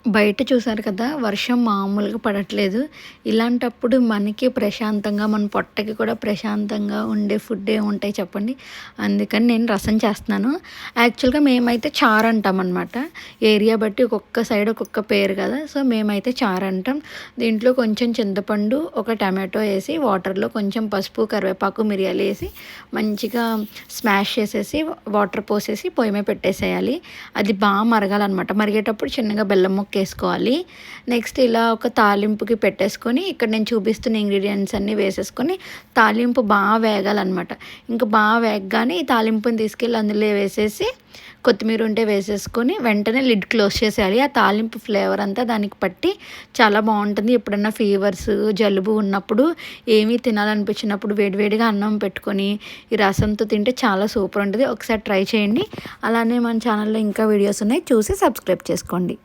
బయట చూసారు కదా! వర్షం మామూలుగా పడట్లేదు. ఇలాంటప్పుడు మనకి ప్రశాంతంగా, మన పొట్టకి కూడా ప్రశాంతంగా ఉండే ఫుడ్ ఏముంటాయి చెప్పండి? అందుకని నేను రసం చేస్తున్నాను. యాక్చువల్‌గా మేమైతే చారు అంటామనమాట. ఏరియా బట్టి ఒక్కొక్క సైడ్ ఒక్కొక్క పేరు కదా! సో, మేమైతే చారు అంటాం. దీంట్లో కొంచెం చింతపండు, ఒక టమాటో ఏసి, వాటర్‌లో కొంచెం పసుపు, కరివేపాకు, మిరియాలేసి మంచిగా స్మాష్ చేసేసి, వాటర్ పోసేసి పొయ్యి మీద పెట్టేసేయాలి. అది మరగాలనమాట. మరిగేటప్పుడు చిన్నగా బెల్లం ముక్కేసుకోవాలి. నెక్స్ట్ ఇలా ఒక తాలింపుకి పెట్టేసుకొని, ఇక్కడ నేను చూపిస్తున్న ఇంగ్రీడియంట్స్ అన్నీ వేసేసుకొని, తాలింపు వేగాలనమాట. ఇంక వేగగానే ఈ తాలింపుని తీసుకెళ్ళి అందులో వేసేసి, కొత్తిమీర ఉంటే వేసేసుకొని, వెంటనే లిడ్ క్లోజ్ చేసేయాలి. ఆ తాలింపు ఫ్లేవర్ అంతా దానికి పట్టి చాలా బావుంటుంది. ఎప్పుడన్నా ఫీవర్స్, జలుబు ఉన్నప్పుడు, ఏమీ తినాలనిపించినప్పుడు వేడివేడిగా అన్నం పెట్టుకొని, ఈ రసంతో తింటే చాలా సూపర్ ఉంటది. ఒకసారి ట్రై చేయండి. అలానే మన ఛానల్‌లో ఇంకా వీడియోస్ ఉన్నాయి. చూసి సబ్స్క్రైబ్ చేసుకోండి.